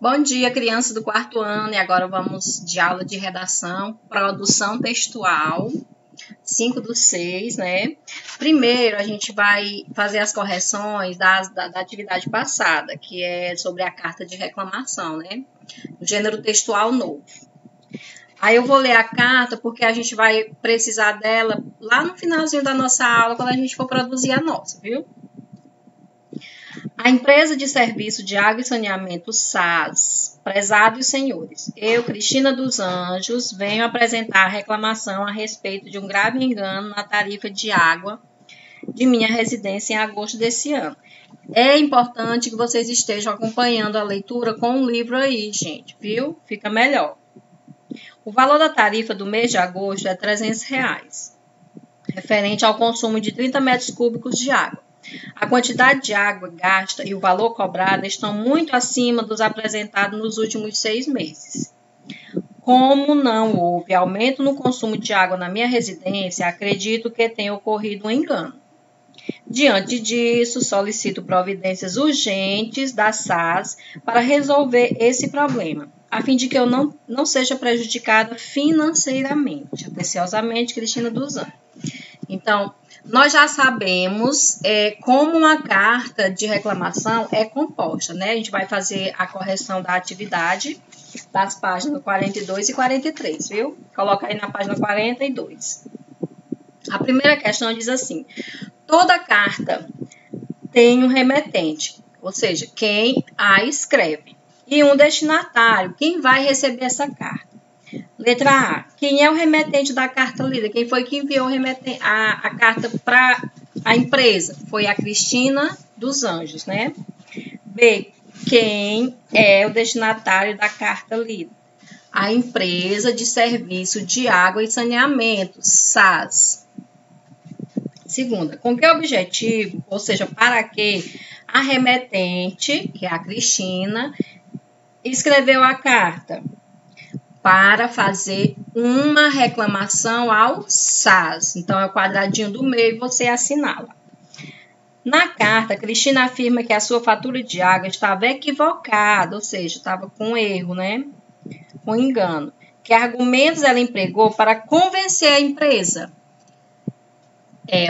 Bom dia, crianças do quarto ano, e agora vamos de aula de redação, produção textual, 5/6, né? Primeiro, a gente vai fazer as correções da atividade passada, que é sobre a carta de reclamação, né? Gênero textual novo. Aí eu vou ler a carta, porque a gente vai precisar dela lá no finalzinho da nossa aula, quando a gente for produzir a nossa, viu? A empresa de serviço de água e saneamento SAS, prezados senhores, eu, Cristina dos Anjos, venho apresentar a reclamação a respeito de um grave engano na tarifa de água de minha residência em agosto desse ano. É importante que vocês estejam acompanhando a leitura com um livro aí, gente, viu? Fica melhor. O valor da tarifa do mês de agosto é R$ 300, referente ao consumo de 30 metros cúbicos de água. A quantidade de água gasta e o valor cobrado estão muito acima dos apresentados nos últimos 6 meses. Como não houve aumento no consumo de água na minha residência, acredito que tenha ocorrido um engano. Diante disso, solicito providências urgentes da SAS para resolver esse problema, a fim de que eu não seja prejudicada financeiramente. Atenciosamente, Cristina dos Anjos. Então, nós já sabemos como uma carta de reclamação é composta, né? A gente vai fazer a correção da atividade das páginas 42 e 43, viu? Coloca aí na página 42. A primeira questão diz assim: toda carta tem um remetente, ou seja, quem a escreve, e um destinatário, quem vai receber essa carta. Letra A. Quem é o remetente da carta lida? Quem foi que enviou a carta para a empresa? Foi a Cristina dos Anjos, né? B. Quem é o destinatário da carta lida? A empresa de serviço de água e saneamento, SAS. Segunda. Com que objetivo, ou seja, para que a remetente, que é a Cristina, escreveu a carta? Para fazer uma reclamação ao SAS. Então, é o quadradinho do meio e você assinala. Na carta, Cristina afirma que a sua fatura de água estava equivocada, ou seja, estava com erro, né? Com engano. Que argumentos ela empregou para convencer a empresa?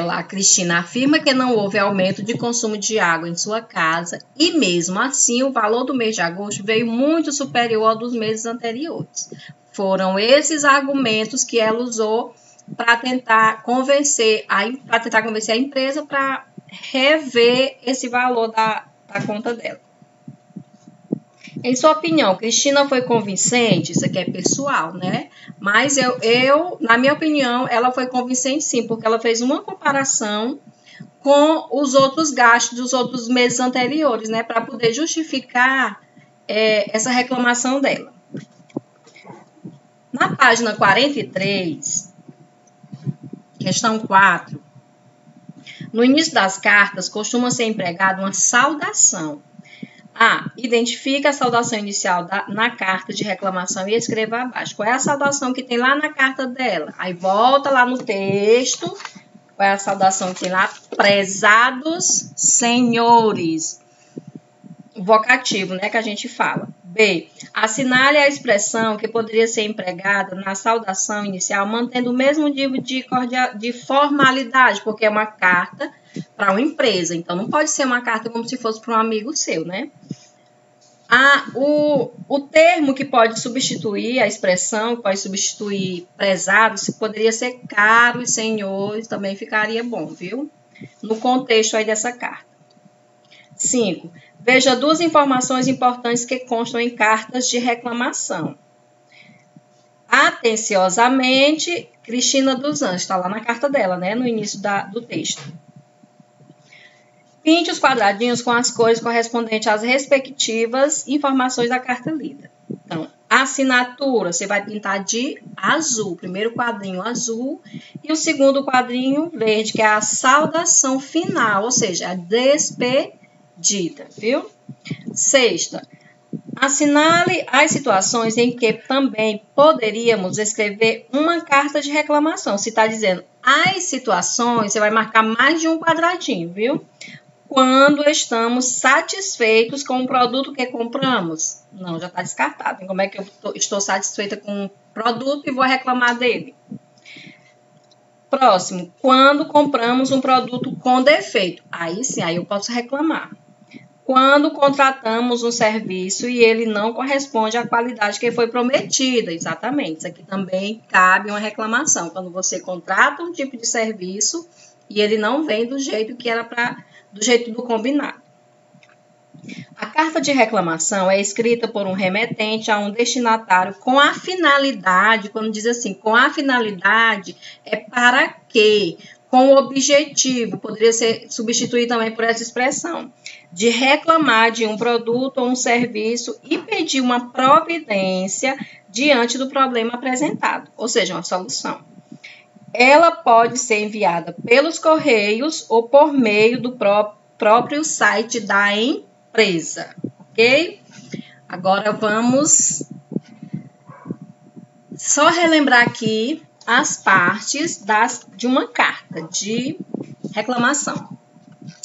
A Cristina, afirma que não houve aumento de consumo de água em sua casa e, mesmo assim, o valor do mês de agosto veio muito superior ao dos meses anteriores. Foram esses argumentos que ela usou para tentar convencer a empresa para rever esse valor da conta dela. Em sua opinião, Cristina foi convincente? Isso aqui é pessoal, né? Mas na minha opinião, ela foi convincente sim, porque ela fez uma comparação com os outros gastos dos outros meses anteriores, né? Para poder justificar essa reclamação dela. Na página 43, questão 4, no início das cartas costuma ser empregada uma saudação. A. Identifica a saudação inicial na carta de reclamação e escreva abaixo. Qual é a saudação que tem lá na carta dela? Aí volta lá no texto. Qual é a saudação que tem lá? Prezados senhores. O vocativo, né, que a gente fala. B. Assinale a expressão que poderia ser empregada na saudação inicial, mantendo o mesmo nível de formalidade, porque é uma carta para uma empresa. Então, não pode ser uma carta como se fosse para um amigo seu, né? O termo que pode substituir, a expressão que pode substituir prezados, poderia ser caros, senhores, também ficaria bom, viu? No contexto aí dessa carta. 5. Veja duas informações importantes que constam em cartas de reclamação. Atenciosamente, Cristina dos Anjos, está lá na carta dela, né? No início do texto. Pinte os quadradinhos com as cores correspondentes às respectivas informações da carta lida. Então, assinatura, você vai pintar de azul. O primeiro quadrinho azul e o segundo quadrinho verde, que é a saudação final, ou seja, a despedida, viu? 6. Assinale as situações em que também poderíamos escrever uma carta de reclamação. Se está dizendo as situações, você vai marcar mais de um quadradinho, viu? quando estamos satisfeitos com o produto que compramos. Não, já está descartado. Como é que eu estou satisfeita com o produto e vou reclamar dele? Próximo, quando compramos um produto com defeito. Aí sim, aí eu posso reclamar. Quando contratamos um serviço e ele não corresponde à qualidade que foi prometida. Exatamente, isso aqui também cabe uma reclamação. Quando você contrata um tipo de serviço e ele não vem do jeito que era do jeito do combinado. A carta de reclamação é escrita por um remetente a um destinatário com a finalidade, quando diz assim, com a finalidade, é para quê? Com o objetivo, poderia ser substituído também por essa expressão, de reclamar de um produto ou um serviço e pedir uma providência diante do problema apresentado, ou seja, uma solução. Ela pode ser enviada pelos correios ou por meio do próprio site da empresa, ok? Agora vamos só relembrar aqui as partes de uma carta de reclamação.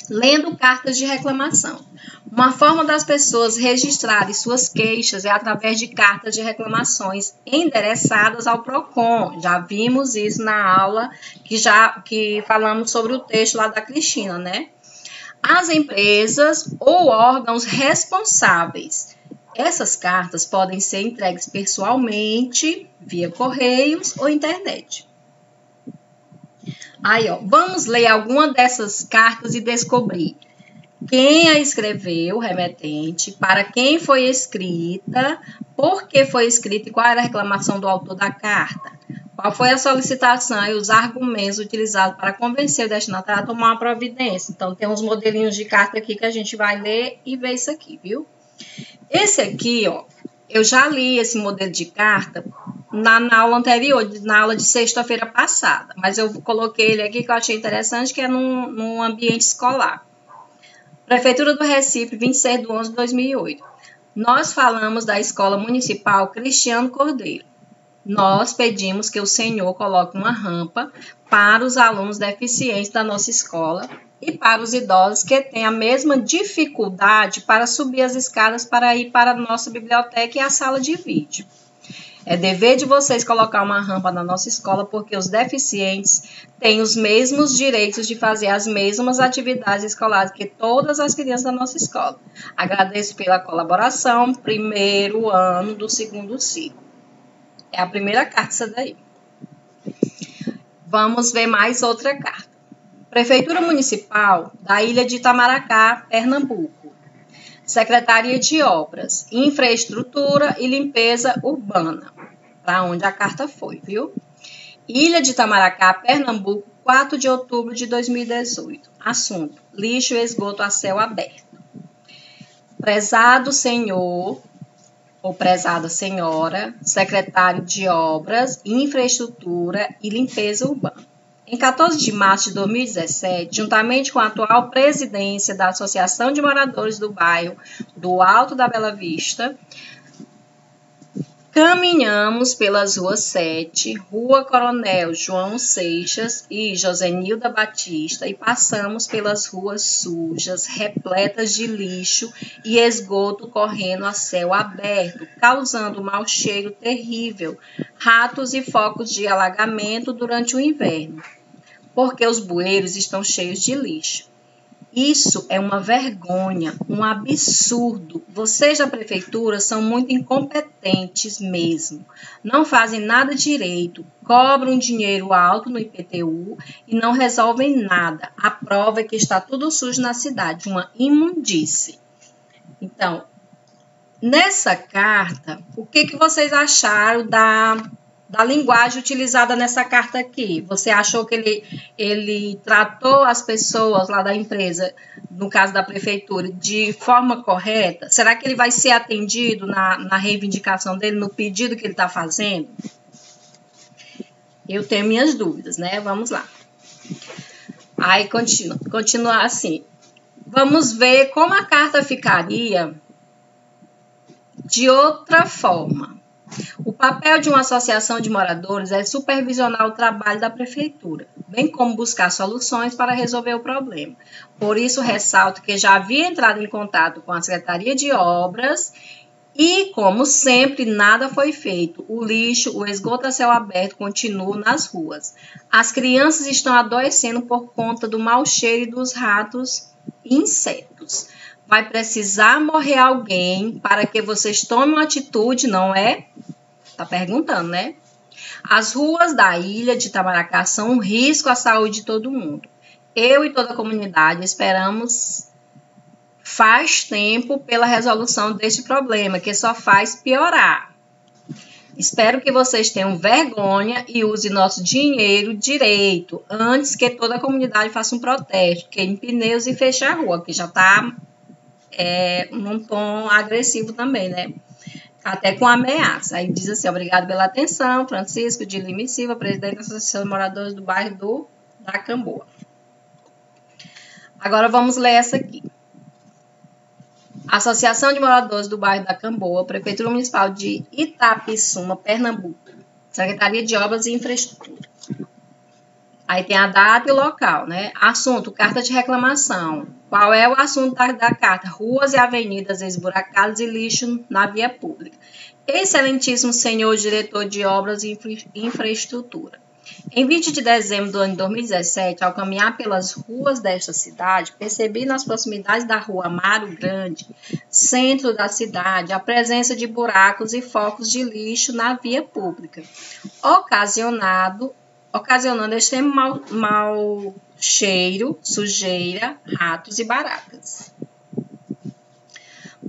Lendo cartas de reclamação. Uma forma das pessoas registrarem suas queixas é através de cartas de reclamações endereçadas ao PROCON. Já vimos isso na aula que falamos sobre o texto lá da Cristina, né? As empresas ou órgãos responsáveis. Essas cartas podem ser entregues pessoalmente, via correios ou internet. Aí, ó, vamos ler alguma dessas cartas e descobrir quem a escreveu, o remetente, para quem foi escrita, por que foi escrita e qual era a reclamação do autor da carta. Qual foi a solicitação e os argumentos utilizados para convencer o destinatário a tomar uma providência. Então, tem uns modelinhos de carta aqui que a gente vai ler e ver isso aqui, viu? Esse aqui, ó, eu já li esse modelo de carta na aula anterior, na aula de sexta-feira passada, mas eu coloquei ele aqui que eu achei interessante, que é num ambiente escolar. Prefeitura do Recife, 26/11/2008. Nós falamos da Escola Municipal Cristiano Cordeiro. Nós pedimos que o senhor coloque uma rampa para os alunos deficientes da nossa escola e para os idosos que têm a mesma dificuldade para subir as escadas para ir para a nossa biblioteca e a sala de vídeo. É dever de vocês colocar uma rampa na nossa escola porque os deficientes têm os mesmos direitos de fazer as mesmas atividades escolares que todas as crianças da nossa escola. Agradeço pela colaboração, primeiro ano do segundo ciclo. É a primeira carta essa daí. Vamos ver mais outra carta. Prefeitura Municipal da Ilha de Itamaracá, Pernambuco. Secretaria de Obras, Infraestrutura e Limpeza Urbana, para onde a carta foi, viu? Ilha de Itamaracá, Pernambuco, 4 de outubro de 2018. Assunto: lixo e esgoto a céu aberto. Prezado senhor ou prezada senhora, secretário de Obras, Infraestrutura e Limpeza Urbana. Em 14 de março de 2017, juntamente com a atual presidência da Associação de Moradores do Bairro do Alto da Bela Vista, caminhamos pelas ruas 7, Rua Coronel João Seixas e Josenilda Batista e passamos pelas ruas sujas, repletas de lixo e esgoto correndo a céu aberto, causando um mau cheiro terrível, ratos e focos de alagamento durante o inverno, porque os bueiros estão cheios de lixo. Isso é uma vergonha, um absurdo. Vocês da prefeitura são muito incompetentes mesmo. Não fazem nada direito, cobram dinheiro alto no IPTU e não resolvem nada. A prova é que está tudo sujo na cidade, uma imundície. Então, nessa carta, o que vocês acharam da linguagem utilizada nessa carta aqui? Você achou que ele tratou as pessoas lá da empresa, no caso da prefeitura, de forma correta? Será que ele vai ser atendido na reivindicação dele, no pedido que ele está fazendo? Eu tenho minhas dúvidas, né? Vamos lá. Aí, continua assim. Vamos ver como a carta ficaria de outra forma. O papel de uma associação de moradores é supervisionar o trabalho da prefeitura, bem como buscar soluções para resolver o problema. Por isso, ressalto que já havia entrado em contato com a Secretaria de Obras e, como sempre, nada foi feito. O lixo, o esgoto a céu aberto continuam nas ruas. As crianças estão adoecendo por conta do mau cheiro e dos ratos e insetos. Vai precisar morrer alguém para que vocês tomem uma atitude, não é? Tá perguntando, né? As ruas da ilha de Itamaracá são um risco à saúde de todo mundo. Eu e toda a comunidade esperamos faz tempo pela resolução deste problema, que só faz piorar. Espero que vocês tenham vergonha e usem nosso dinheiro direito, antes que toda a comunidade faça um protesto, queime pneus e feche a rua, que já está num tom agressivo também, né? Até com ameaça. Aí diz assim: obrigado pela atenção, Francisco de Lima e Silva, presidente da Associação de Moradores do bairro da Camboa. Agora vamos ler essa aqui. Associação de Moradores do bairro da Camboa, Prefeitura Municipal de Itapissuma, Pernambuco, Secretaria de Obras e Infraestrutura. Aí tem a data e o local, né? Assunto, carta de reclamação. Qual é o assunto da carta? Ruas e avenidas esburacadas e lixo na via pública. Excelentíssimo senhor diretor de obras e infraestrutura. Em 20 de dezembro do ano de 2017, ao caminhar pelas ruas desta cidade, percebi nas proximidades da rua Amaro Grande, centro da cidade, a presença de buracos e focos de lixo na via pública, ocasionando extremo mau cheiro, sujeira, ratos e baratas.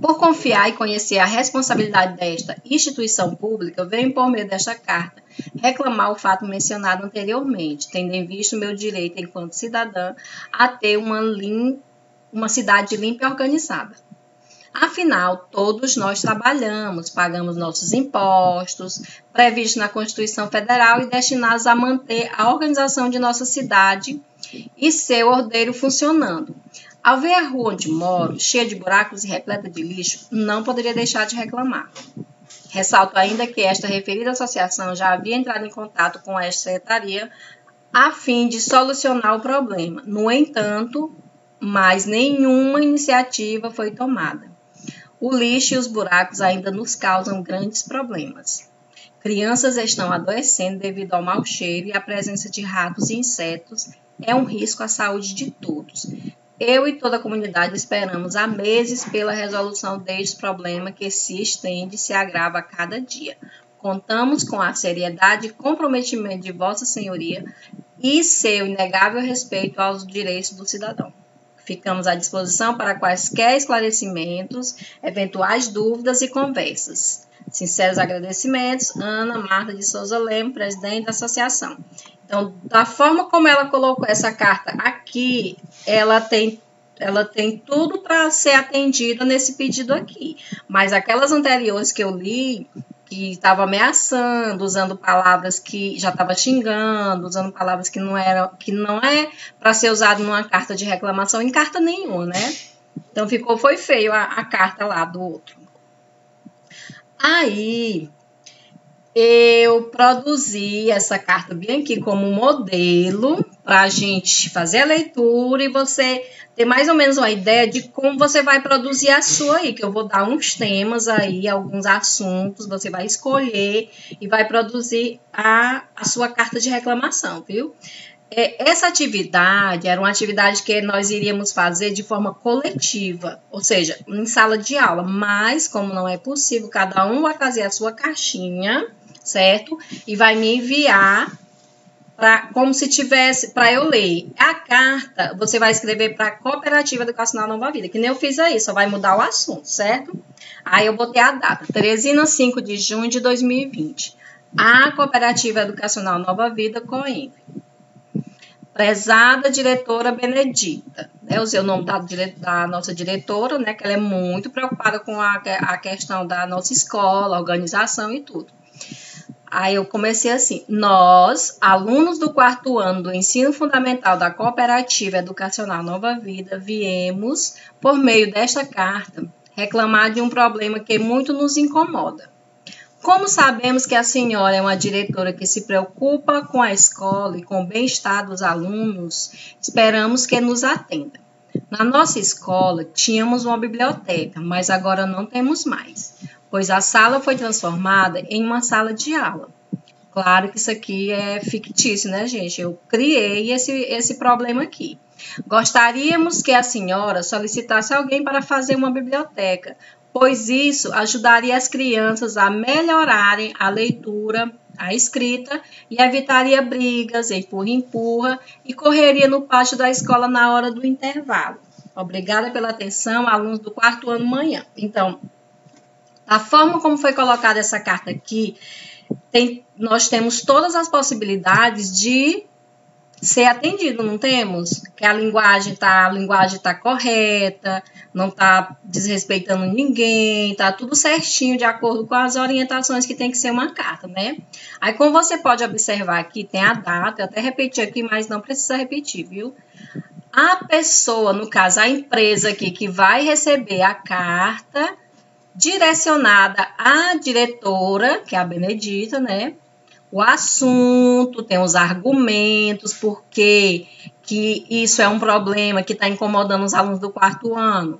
Por confiar e conhecer a responsabilidade desta instituição pública, venho por meio desta carta reclamar o fato mencionado anteriormente, tendo em vista o meu direito enquanto cidadã a ter uma cidade limpa e organizada. Afinal, todos nós trabalhamos, pagamos nossos impostos, previstos na Constituição Federal e destinados a manter a organização de nossa cidade e seu ordeiro funcionando. Ao ver a rua onde moro, cheia de buracos e repleta de lixo, não poderia deixar de reclamar. Ressalto ainda que esta referida associação já havia entrado em contato com esta secretaria a fim de solucionar o problema. No entanto, mais nenhuma iniciativa foi tomada. O lixo e os buracos ainda nos causam grandes problemas. Crianças estão adoecendo devido ao mau cheiro e à presença de ratos e insetos. É um risco à saúde de todos. Eu e toda a comunidade esperamos há meses pela resolução deste problema que se estende e se agrava a cada dia. Contamos com a seriedade e comprometimento de Vossa Senhoria e seu inegável respeito aos direitos do cidadão. Ficamos à disposição para quaisquer esclarecimentos, eventuais dúvidas e conversas. Sinceros agradecimentos, Ana Marta de Souza Lemos, presidente da associação. Então, da forma como ela colocou essa carta aqui, ela tem tudo para ser atendida nesse pedido aqui. Mas aquelas anteriores que eu li, que estava ameaçando, usando palavras que já estava xingando, usando palavras que não é para ser usado numa carta de reclamação, em carta nenhuma, né? Então, foi feio a carta lá do outro. Aí, eu produzi essa carta bem aqui como modelo para a gente fazer a leitura e você ter mais ou menos uma ideia de como você vai produzir a sua aí, que eu vou dar uns temas aí, alguns assuntos, você vai escolher e vai produzir a sua carta de reclamação, viu? Essa atividade era uma atividade que nós iríamos fazer de forma coletiva, ou seja, em sala de aula, mas como não é possível, cada um vai fazer a sua caixinha, certo? E vai me enviar como se tivesse, para eu ler. A carta, você vai escrever para a Cooperativa Educacional Nova Vida, que nem eu fiz aí, só vai mudar o assunto, certo? Aí eu botei a data, Teresina, 5 de junho de 2020. A Cooperativa Educacional Nova Vida, COENV. Prezada diretora Benedita, eu usei o nome da nossa diretora, né, que ela é muito preocupada com a questão da nossa escola, organização e tudo. Aí eu comecei assim: nós, alunos do 4º ano do ensino fundamental da Cooperativa Educacional Nova Vida, viemos, por meio desta carta, reclamar de um problema que muito nos incomoda. Como sabemos que a senhora é uma diretora que se preocupa com a escola e com o bem-estar dos alunos, esperamos que nos atenda. Na nossa escola, tínhamos uma biblioteca, mas agora não temos mais, pois a sala foi transformada em uma sala de aula. Claro que isso aqui é fictício, né, gente? Eu criei esse problema aqui. Gostaríamos que a senhora solicitasse alguém para fazer uma biblioteca, pois isso ajudaria as crianças a melhorarem a leitura, a escrita e evitaria brigas, empurra-empurra e correria no pátio da escola na hora do intervalo. Obrigada pela atenção, alunos do 4º ano manhã. Então, da forma como foi colocada essa carta aqui, nós temos todas as possibilidades de ser atendido, não temos? Que a linguagem tá correta, não está desrespeitando ninguém, tá tudo certinho de acordo com as orientações que tem que ser uma carta, né? Aí, como você pode observar aqui, tem a data, eu até repeti aqui, mas não precisa repetir, viu? A pessoa, no caso, a empresa aqui que vai receber a carta direcionada à diretora, que é a Benedita, né? O assunto, tem os argumentos, por que isso é um problema que está incomodando os alunos do 4º ano.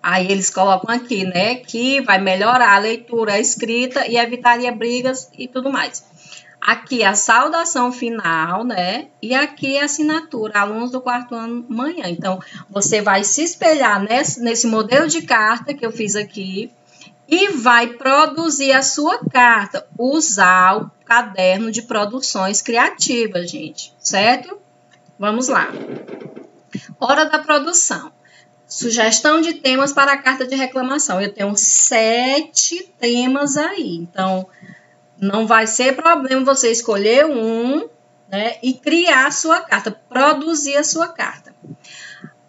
Aí eles colocam aqui, né, que vai melhorar a leitura, a escrita e evitaria brigas e tudo mais. Aqui a saudação final, né, e aqui a assinatura, alunos do 4º ano manhã. Então, você vai se espelhar nesse modelo de carta que eu fiz aqui, e vai produzir a sua carta, usar o caderno de produções criativas, gente, certo? Vamos lá. Hora da produção. Sugestão de temas para a carta de reclamação. Eu tenho 7 temas aí, então não vai ser problema você escolher um, né, e criar a sua carta, produzir a sua carta.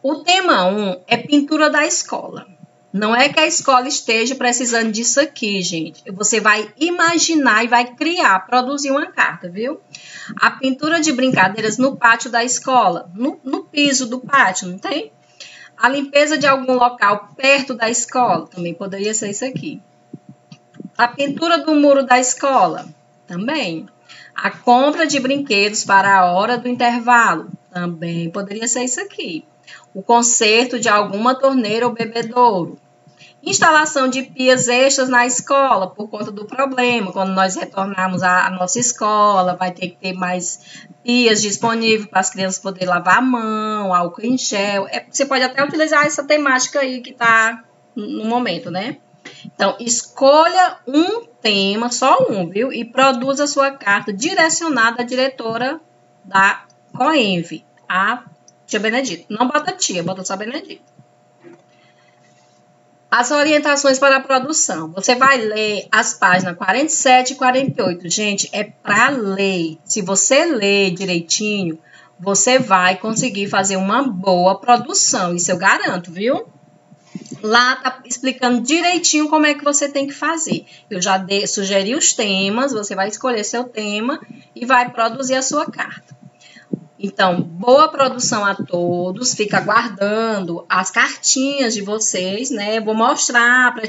O tema 1 é pintura da escola. Não é que a escola esteja precisando disso aqui, gente. Você vai imaginar e vai criar, produzir uma carta, viu? A pintura de brincadeiras no pátio da escola, no piso do pátio, não tem? A limpeza de algum local perto da escola, também poderia ser isso aqui. A pintura do muro da escola, também. A compra de brinquedos para a hora do intervalo, também poderia ser isso aqui. O conserto de alguma torneira ou bebedouro. Instalação de pias extras na escola, por conta do problema. Quando nós retornarmos à nossa escola, vai ter que ter mais pias disponíveis para as crianças poderem lavar a mão, álcool em gel. Você pode até utilizar essa temática aí que está no momento, né? Então, escolha um tema, só um, viu? E produza a sua carta direcionada à diretora da COENV, a tia Benedita. Não bota tia, bota só Benedita. As orientações para a produção. Você vai ler as páginas 47 e 48. Gente, é para ler. Se você ler direitinho, você vai conseguir fazer uma boa produção. Isso eu garanto, viu? Lá tá explicando direitinho como é que você tem que fazer. Eu já sugeri os temas, você vai escolher seu tema e vai produzir a sua carta. Então, boa produção a todos, fica aguardando as cartinhas de vocês, né? Vou mostrar para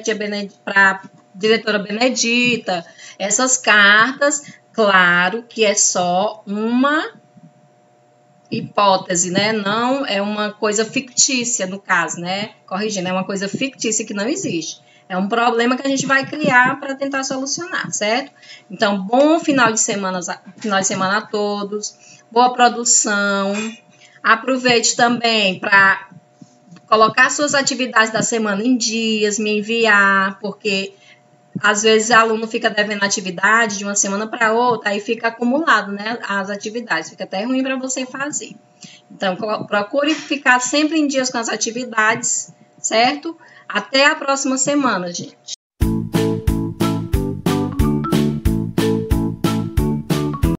a diretora Benedita essas cartas. Claro que é só uma hipótese, né? Não é uma coisa fictícia, no caso, né? Corrigindo, é uma coisa fictícia que não existe. É um problema que a gente vai criar para tentar solucionar, certo? Então, bom final de semana a todos. Boa produção. Aproveite também para colocar suas atividades da semana em dias, me enviar, porque às vezes o aluno fica devendo atividade de uma semana para outra, aí fica acumulado, né, as atividades, fica até ruim para você fazer. Então, procure ficar sempre em dias com as atividades, certo? Até a próxima semana, gente.